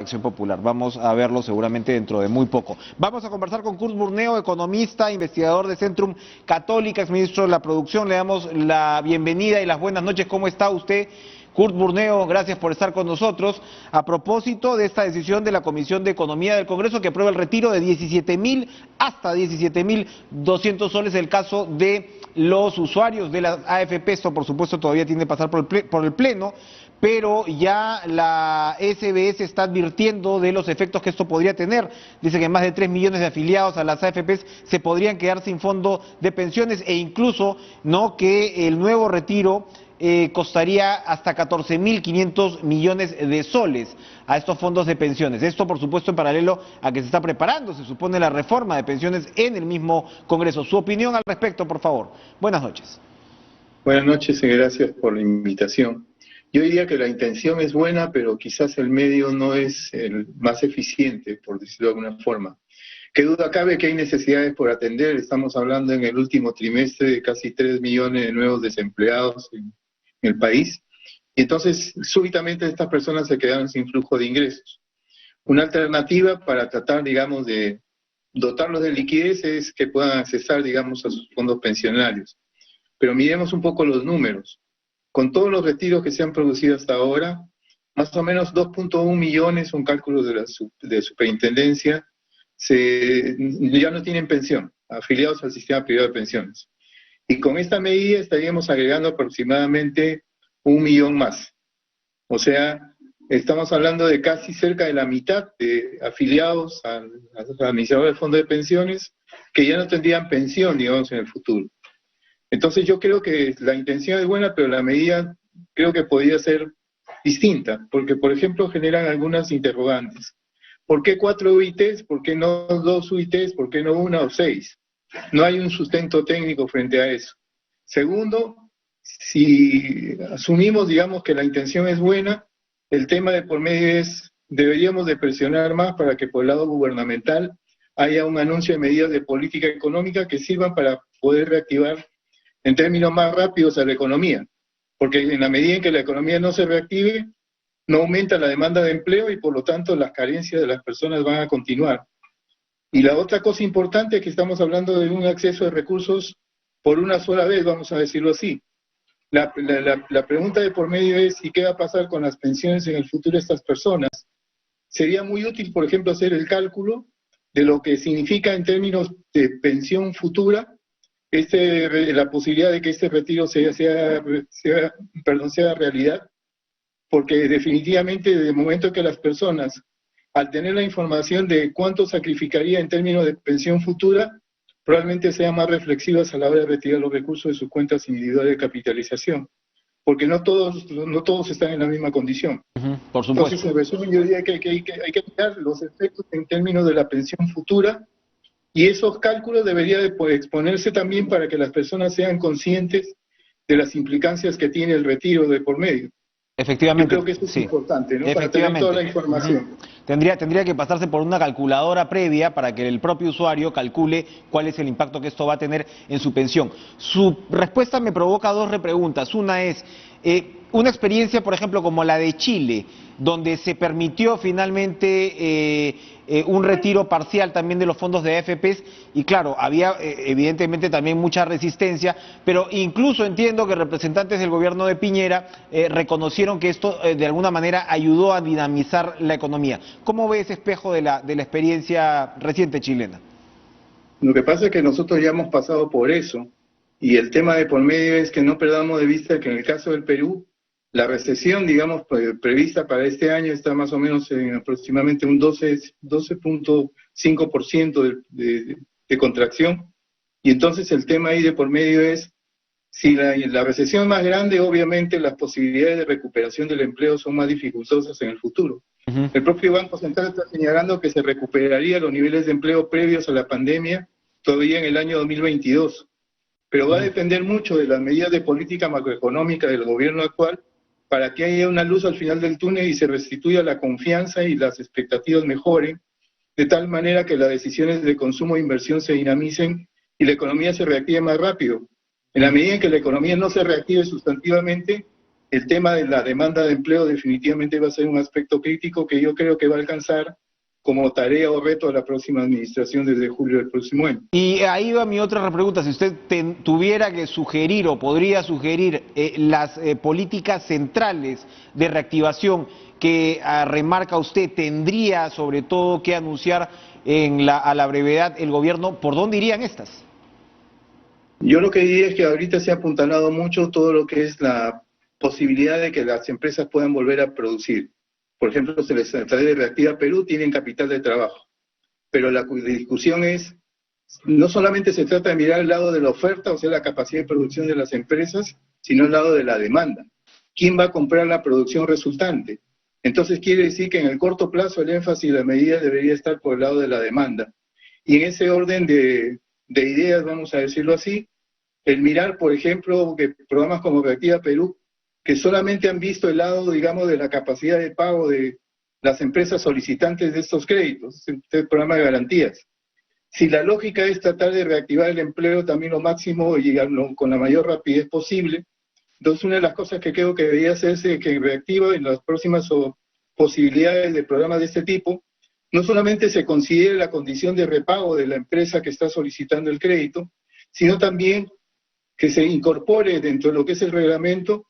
Acción Popular. Vamos a verlo seguramente dentro de muy poco. Vamos a conversar con Kurt Burneo, economista, investigador de Centrum Católica, exministro de la Producción. Le damos la bienvenida y las buenas noches. ¿Cómo está usted? Kurt Burneo, gracias por estar con nosotros. A propósito de esta decisión de la Comisión de Economía del Congreso que aprueba el retiro de 17.000 hasta 17.200 soles el caso de los usuarios de las AFP. Esto, por supuesto, todavía tiene que pasar por el Pleno, pero ya la SBS está advirtiendo de los efectos que esto podría tener. Dice que más de 3 millones de afiliados a las AFPs se podrían quedar sin fondo de pensiones e incluso que el nuevo retiro costaría hasta 14.500 millones de soles a estos fondos de pensiones. Esto, por supuesto, en paralelo a que se está preparando, se supone, la reforma de pensiones en el mismo Congreso. Su opinión al respecto, por favor. Buenas noches. Buenas noches y gracias por la invitación. Yo diría que la intención es buena, pero quizás el medio no es el más eficiente, por decirlo de alguna forma. Qué duda cabe que hay necesidades por atender. Estamos hablando en el último trimestre de casi 3 millones de nuevos desempleados en el país. Y entonces, súbitamente, estas personas se quedaron sin flujo de ingresos. Una alternativa para tratar, digamos, de dotarlos de liquidez es que puedan accesar, digamos, a sus fondos pensionarios. Pero miremos un poco los números. Con todos los retiros que se han producido hasta ahora, más o menos 2.1 millones, un cálculo de superintendencia, ya no tienen pensión, afiliados al sistema privado de pensiones. Y con esta medida estaríamos agregando aproximadamente 1 millón más. O sea, estamos hablando de casi cerca de la mitad de afiliados al administrador del fondo de pensiones que ya no tendrían pensión, digamos, en el futuro. Entonces yo creo que la intención es buena, pero la medida creo que podría ser distinta, porque por ejemplo generan algunas interrogantes. ¿Por qué 4 UITs? ¿Por qué no 2 UITs? ¿Por qué no 1 o 6? No hay un sustento técnico frente a eso. Segundo, si asumimos, digamos, que la intención es buena, el tema de por medio es, deberíamos de presionar más para que por el lado gubernamental haya un anuncio de medidas de política económica que sirvan para poder reactivar en términos más rápidos a la economía, porque en la medida en que la economía no se reactive, no aumenta la demanda de empleo y por lo tanto las carencias de las personas van a continuar. Y la otra cosa importante es que estamos hablando de un acceso de recursos por una sola vez, vamos a decirlo así. La pregunta de por medio es, ¿y qué va a pasar con las pensiones en el futuro de estas personas? Sería muy útil, por ejemplo, hacer el cálculo de lo que significa en términos de pensión futura la posibilidad de que este retiro sea realidad, porque definitivamente desde el momento que las personas, al tener la información de cuánto sacrificaría en términos de pensión futura, probablemente sean más reflexivas a la hora de retirar los recursos de sus cuentas individuales de capitalización, porque no todos están en la misma condición. Por supuesto. Entonces, en resumen, yo diría que hay que mirar los efectos en términos de la pensión futura. Y esos cálculos deberían de exponerse también para que las personas sean conscientes de las implicancias que tiene el retiro de por medio. Efectivamente. Yo creo que eso es importante, ¿no? Efectivamente. Para tener toda la información. Tendría que pasarse por una calculadora previa para que el propio usuario calcule cuál es el impacto que esto va a tener en su pensión. Su respuesta me provoca 2 repreguntas. Una es, una experiencia, por ejemplo, como la de Chile, donde se permitió finalmente un retiro parcial también de los fondos de AFPs, y claro, había evidentemente también mucha resistencia, pero incluso entiendo que representantes del gobierno de Piñera reconocieron que esto de alguna manera ayudó a dinamizar la economía. ¿Cómo ve ese espejo de la experiencia reciente chilena? Lo que pasa es que nosotros ya hemos pasado por eso, y el tema de por medio es que no perdamos de vista que en el caso del Perú, la recesión, digamos, prevista para este año está más o menos en aproximadamente un 12.5% de contracción. Y entonces el tema ahí de por medio es, si la recesión es más grande, obviamente las posibilidades de recuperación del empleo son más dificultosas en el futuro. El propio Banco Central está señalando que se recuperaría los niveles de empleo previos a la pandemia todavía en el año 2022. Pero va a depender mucho de las medidas de política macroeconómica del gobierno actual para que haya una luz al final del túnel y se restituya la confianza y las expectativas mejoren, de tal manera que las decisiones de consumo e inversión se dinamicen y la economía se reactive más rápido. En la medida en que la economía no se reactive sustantivamente, el tema de la demanda de empleo definitivamente va a ser un aspecto crítico que yo creo que va a alcanzar como tarea o reto a la próxima administración desde julio del próximo año. Y ahí va mi otra pregunta, si usted tuviera que sugerir o podría sugerir las políticas centrales de reactivación que remarca usted, tendría sobre todo que anunciar a la brevedad el gobierno, ¿por dónde irían estas? Yo lo que diría es que ahorita se ha apuntalado mucho todo lo que es la posibilidad de que las empresas puedan volver a producir. Por ejemplo, se les trae de Reactiva Perú, tienen capital de trabajo. Pero la discusión es, no solamente se trata de mirar el lado de la oferta, o sea, la capacidad de producción de las empresas, sino el lado de la demanda. ¿Quién va a comprar la producción resultante? Entonces quiere decir que en el corto plazo el énfasis y la medida debería estar por el lado de la demanda. Y en ese orden de ideas, vamos a decirlo así, el mirar, por ejemplo, que programas como Reactiva Perú, que solamente han visto el lado, digamos, de la capacidad de pago de las empresas solicitantes de estos créditos, este programa de garantías. Si la lógica es tratar de reactivar el empleo también lo máximo y con la mayor rapidez posible, entonces una de las cosas que creo que debería hacerse es que Reactiva en las próximas posibilidades de programas de este tipo, no solamente se considere la condición de repago de la empresa que está solicitando el crédito, sino también que se incorpore dentro de lo que es el reglamento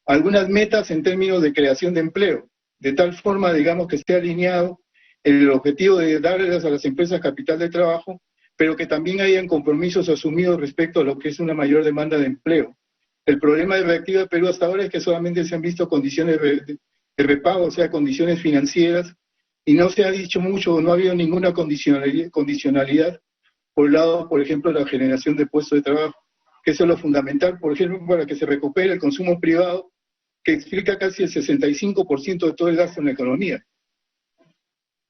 algunas metas en términos de creación de empleo, de tal forma, digamos, que esté alineado el objetivo de darles a las empresas capital de trabajo, pero que también hayan compromisos asumidos respecto a lo que es una mayor demanda de empleo. El problema de Reactiva Perú hasta ahora es que solamente se han visto condiciones de repago, o sea, condiciones financieras, y no se ha dicho mucho, no ha habido ninguna condicionalidad por el lado, por ejemplo, de la generación de puestos de trabajo, que eso es lo fundamental, por ejemplo, para que se recupere el consumo privado, que explica casi el 65% de todo el gasto en la economía.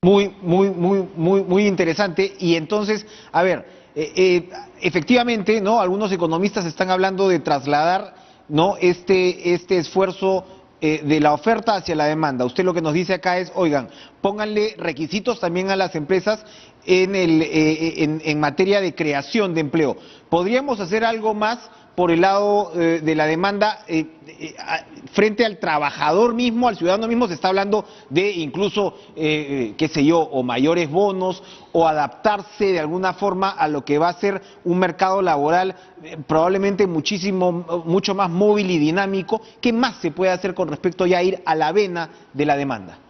Muy interesante. Y entonces, a ver, efectivamente, ¿no? Algunos economistas están hablando de trasladar, ¿no? este esfuerzo de la oferta hacia la demanda. Usted lo que nos dice acá es, oigan, pónganle requisitos también a las empresas en materia de creación de empleo. ¿Podríamos hacer algo más por el lado de la demanda frente al trabajador mismo, al ciudadano mismo? Se está hablando de incluso, qué sé yo, o mayores bonos, o adaptarse de alguna forma a lo que va a ser un mercado laboral probablemente mucho más móvil y dinámico. ¿Qué más se puede hacer con respecto ya a ir a la vena de la demanda?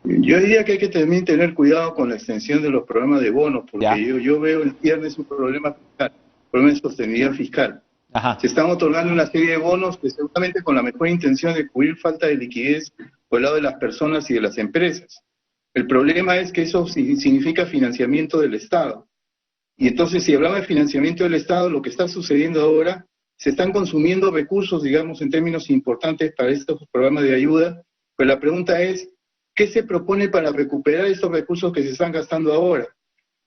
Yo diría que hay que también tener cuidado con la extensión de los programas de bonos, porque yo veo el viernes un problema fiscal, un problema de sostenibilidad fiscal. Ajá. Se están otorgando una serie de bonos que seguramente con la mejor intención de cubrir falta de liquidez por el lado de las personas y de las empresas. El problema es que eso significa financiamiento del Estado. Y entonces, si hablamos de financiamiento del Estado, lo que está sucediendo ahora, se están consumiendo recursos, digamos, en términos importantes para estos programas de ayuda, pues la pregunta es, ¿qué se propone para recuperar estos recursos que se están gastando ahora?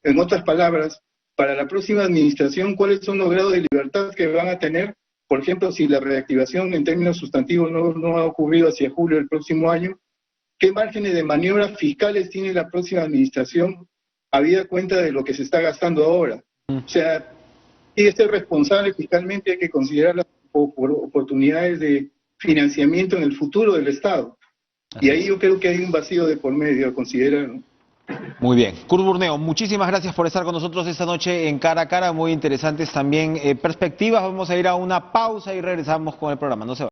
En otras palabras, para la próxima administración, ¿cuáles son los grados de libertad que van a tener? Por ejemplo, si la reactivación en términos sustantivos no ha ocurrido hacia julio del próximo año, ¿qué márgenes de maniobra fiscales tiene la próxima administración habida cuenta de lo que se está gastando ahora? O sea, si es ser responsable fiscalmente, hay que considerar las oportunidades de financiamiento en el futuro del Estado. Y ahí yo creo que hay un vacío de por medio a considerar, ¿no? Muy bien. Kurt Burneo, muchísimas gracias por estar con nosotros esta noche en Cara a Cara. Muy interesantes también perspectivas. Vamos a ir a una pausa y regresamos con el programa. No se va.